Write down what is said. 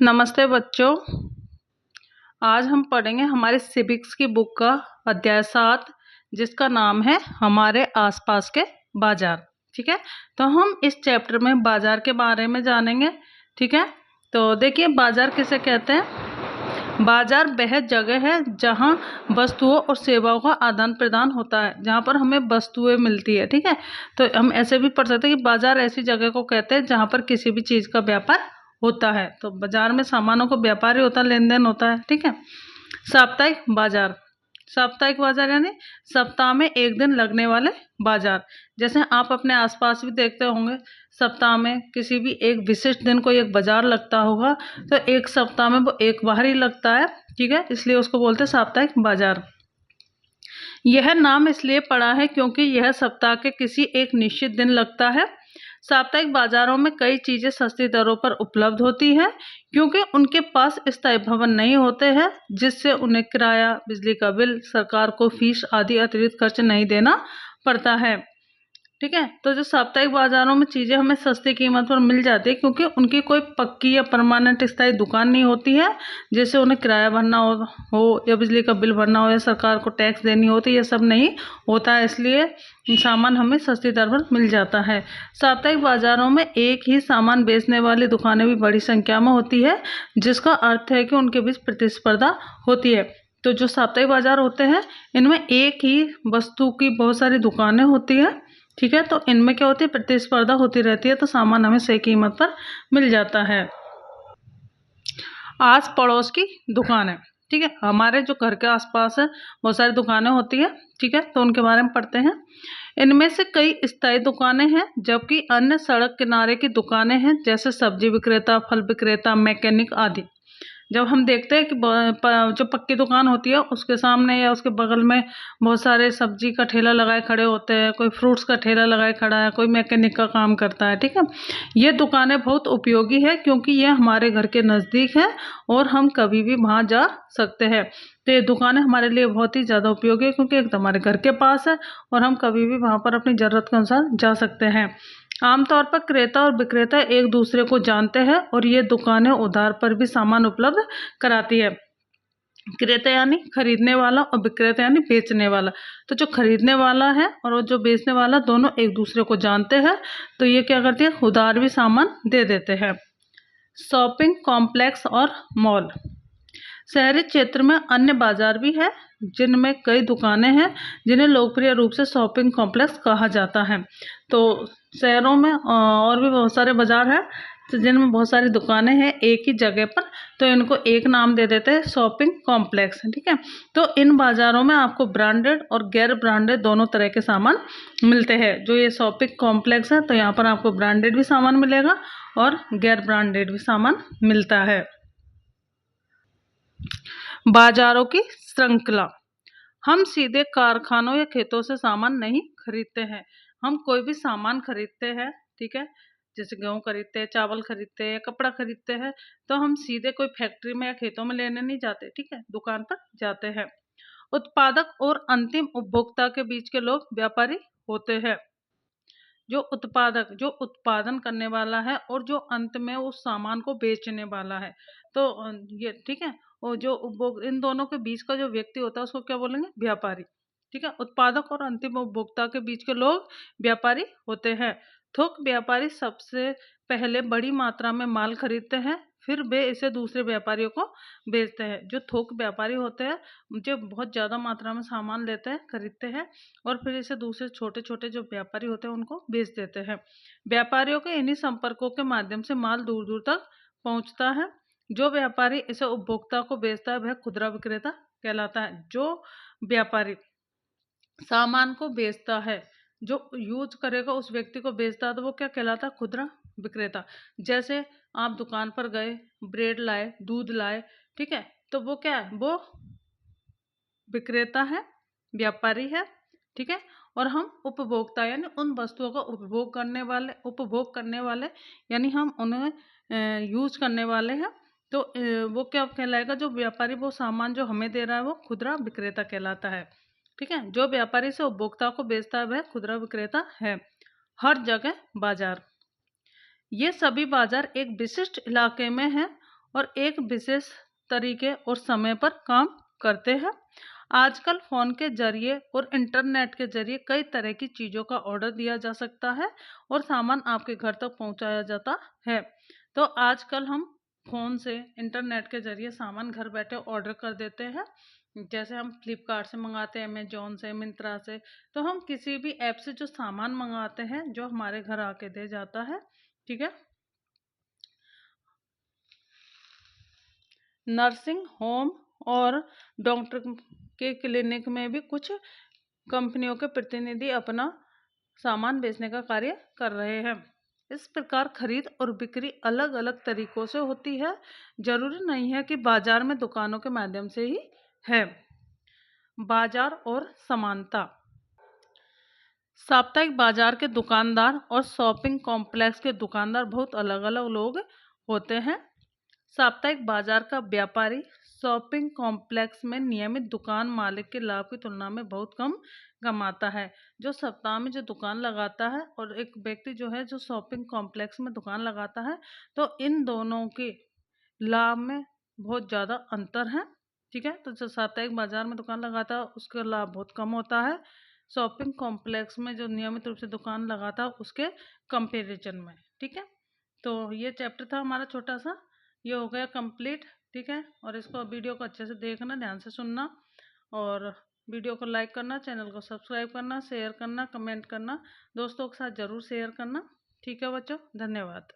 नमस्ते बच्चों। आज हम पढ़ेंगे हमारे सिविक्स की बुक का अध्याय 7 जिसका नाम है हमारे आसपास के बाजार। ठीक है, तो हम इस चैप्टर में बाजार के बारे में जानेंगे। ठीक है, तो देखिए बाजार किसे कहते हैं। बाजार वह जगह है जहां वस्तुओं और सेवाओं का आदान प्रदान होता है, जहां पर हमें वस्तुएं मिलती है। ठीक है, तो हम ऐसे भी पढ़ सकते हैं कि बाजार ऐसी जगह को कहते हैं जहां पर किसी भी चीज़ का व्यापार होता है। तो बाजार में सामानों का व्यापार ही होता है, लेन देन होता है। ठीक है, साप्ताहिक बाजार। साप्ताहिक बाजार यानी सप्ताह में एक दिन लगने वाले बाजार। जैसे आप अपने आसपास भी देखते होंगे, सप्ताह में किसी भी एक विशिष्ट दिन कोई एक बाजार लगता होगा, तो एक सप्ताह में वो एक बार ही लगता है। ठीक है, इसलिए उसको बोलते हैं साप्ताहिक बाजार। यह नाम इसलिए पड़ा है क्योंकि यह सप्ताह के किसी एक निश्चित दिन लगता है। साप्ताहिक बाजारों में कई चीजें सस्ती दरों पर उपलब्ध होती हैं क्योंकि उनके पास स्थायी भवन नहीं होते हैं, जिससे उन्हें किराया, बिजली का बिल, सरकार को फीस आदि अतिरिक्त खर्च नहीं देना पड़ता है। ठीक है, तो जो साप्ताहिक बाजारों में चीज़ें हमें सस्ती कीमत पर मिल जाती है क्योंकि उनकी कोई पक्की या परमानेंट स्थायी दुकान नहीं होती है, जैसे उन्हें किराया भरना हो या बिजली का बिल भरना हो या सरकार को टैक्स देनी होती, ये सब नहीं होता है। इसलिए सामान हमें सस्ती दर पर मिल जाता है। साप्ताहिक बाजारों में एक ही सामान बेचने वाली दुकानें भी बड़ी संख्या में होती है, जिसका अर्थ है कि उनके बीच प्रतिस्पर्धा होती है। तो जो साप्ताहिक बाजार होते हैं इनमें एक ही वस्तु की बहुत सारी दुकानें होती है। ठीक है, तो इनमें क्या होती है, प्रतिस्पर्धा होती रहती है, तो सामान हमें सही कीमत पर मिल जाता है। आस पड़ोस की दुकानें। ठीक है, हमारे जो घर के आसपास है बहुत सारी दुकानें होती है। ठीक है, तो उनके बारे में पढ़ते हैं। इनमें से कई स्थायी दुकानें हैं जबकि अन्य सड़क किनारे की दुकानें हैं, जैसे सब्जी विक्रेता, फल विक्रेता, मैकेनिक आदि। जब हम देखते हैं कि जो पक्की दुकान होती है उसके सामने या उसके बगल में बहुत सारे सब्जी का ठेला लगाए खड़े होते हैं, कोई फ्रूट्स का ठेला लगाए खड़ा है, कोई मैकेनिक का काम करता है। ठीक है, ये दुकानें बहुत उपयोगी है क्योंकि ये हमारे घर के नज़दीक है और हम कभी भी वहाँ जा सकते हैं। तो ये दुकानें हमारे लिए बहुत ही ज़्यादा उपयोगी है क्योंकि एक तो हमारे घर के पास है और हम कभी भी वहाँ पर अपनी ज़रूरत के अनुसार जा सकते हैं। आमतौर पर क्रेता और विक्रेता एक दूसरे को जानते हैं और ये दुकानें उधार पर भी सामान उपलब्ध कराती है। क्रेता यानी खरीदने वाला और विक्रेता यानी बेचने वाला। तो जो खरीदने वाला है और जो बेचने वाला दोनों एक दूसरे को जानते हैं, तो ये क्या करती है, उधार भी सामान दे देते हैं। शॉपिंग कॉम्प्लेक्स और मॉल। शहरी क्षेत्र में अन्य बाजार भी है जिनमें कई दुकानें हैं जिन्हें लोकप्रिय रूप से शॉपिंग कॉम्प्लेक्स कहा जाता है। तो शहरों में और भी बहुत सारे बाजार हैं तो जिनमें बहुत सारी दुकानें हैं एक ही जगह पर, तो इनको एक नाम दे देते हैं, शॉपिंग कॉम्प्लेक्स। ठीक है, तो इन बाज़ारों में आपको ब्रांडेड और गैर ब्रांडेड दोनों तरह के सामान मिलते हैं। जो ये शॉपिंग कॉम्प्लेक्स है तो यहाँ पर आपको ब्रांडेड भी सामान मिलेगा और गैर ब्रांडेड भी सामान मिलता है। बाजारों की श्रृंखला। हम सीधे कारखानों या खेतों से सामान नहीं खरीदते हैं। हम कोई भी सामान खरीदते हैं, ठीक है, जैसे गेहूँ खरीदते हैं, चावल खरीदते हैं, कपड़ा खरीदते हैं, तो हम सीधे कोई फैक्ट्री में या खेतों में लेने नहीं जाते। ठीक है, दुकान पर जाते हैं। उत्पादक और अंतिम उपभोक्ता के बीच के लोग व्यापारी होते हैं। जो उत्पादक, जो उत्पादन करने वाला है, और जो अंत में उस सामान को बेचने वाला है, तो ये ठीक है, और जो उपभोग, इन दोनों के बीच का जो व्यक्ति होता है उसको क्या बोलेंगे, व्यापारी। ठीक है, उत्पादक और अंतिम उपभोक्ता के बीच के लोग व्यापारी होते हैं। थोक व्यापारी सबसे पहले बड़ी मात्रा में माल खरीदते हैं, फिर वे इसे दूसरे व्यापारियों को बेचते हैं। जो थोक व्यापारी होते हैं जो बहुत ज़्यादा मात्रा में सामान लेते हैं, खरीदते हैं और फिर इसे दूसरे छोटे छोटे जो व्यापारी होते हैं उनको बेच देते हैं। व्यापारियों के इन्हीं संपर्कों के माध्यम से माल दूर दूर तक पहुंचता है। जो व्यापारी इसे उपभोक्ता को बेचता है वह खुदरा विक्रेता कहलाता है। जो व्यापारी सामान को बेचता है, जो यूज करेगा उस व्यक्ति को बेचता है, तो वो क्या कहलाता है, खुदरा विक्रेता। जैसे आप दुकान पर गए, ब्रेड लाए, दूध लाए, ठीक है, तो वो क्या है, वो विक्रेता है, व्यापारी है। ठीक है, और हम उपभोक्ता यानी उन वस्तुओं का उपभोग करने वाले यानी हम उन्हें यूज करने वाले हैं। तो वो क्या कहलाएगा, जो व्यापारी वो सामान जो हमें दे रहा है वो खुदरा विक्रेता कहलाता है। ठीक है, जो व्यापारी से उपभोक्ता को बेचता है वह खुदरा विक्रेता है। हर जगह बाजार। ये सभी बाजार एक विशिष्ट इलाके में हैं और एक विशेष तरीके और समय पर काम करते हैं। आजकल फ़ोन के ज़रिए और इंटरनेट के ज़रिए कई तरह की चीज़ों का ऑर्डर दिया जा सकता है और सामान आपके घर तक पहुंचाया जाता है। तो आजकल हम फ़ोन से इंटरनेट के ज़रिए सामान घर बैठे ऑर्डर कर देते हैं। जैसे हम फ्लिपकार्ट से मंगाते हैं, अमेजोन से, मिंत्रा से। तो हम किसी भी ऐप से जो सामान मंगाते हैं जो हमारे घर आके दे जाता है, ठीक है। नर्सिंग होम और डॉक्टर के क्लिनिक में भी कुछ कंपनियों के प्रतिनिधि अपना सामान बेचने का कार्य कर रहे हैं। इस प्रकार खरीद और बिक्री अलग अलग तरीकों से होती है, जरूरी नहीं है कि बाजार में दुकानों के माध्यम से ही है। बाजार और समानता। साप्ताहिक बाजार के दुकानदार और शॉपिंग कॉम्प्लेक्स के दुकानदार बहुत अलग अलग लोग होते हैं। साप्ताहिक बाजार का व्यापारी शॉपिंग कॉम्प्लेक्स में नियमित दुकान मालिक के लाभ की तुलना में बहुत कम कमाता है। जो सप्ताह में जो दुकान लगाता है और एक व्यक्ति जो है जो शॉपिंग कॉम्प्लेक्स में दुकान लगाता है, तो इन दोनों के लाभ में बहुत ज़्यादा अंतर है, ठीक है। तो जो साप्ताहिक बाजार में दुकान लगाता है उसका लाभ बहुत कम होता है, शॉपिंग कॉम्प्लेक्स में जो नियमित रूप से दुकान लगाता है उसके कंपेरिजन में, ठीक है। तो ये चैप्टर था हमारा छोटा सा, ये हो गया कंप्लीट, ठीक है। और इसको वीडियो को अच्छे से देखना, ध्यान से सुनना और वीडियो को लाइक करना, चैनल को सब्सक्राइब करना, शेयर करना, कमेंट करना, दोस्तों के साथ ज़रूर शेयर करना, ठीक है बच्चों। धन्यवाद।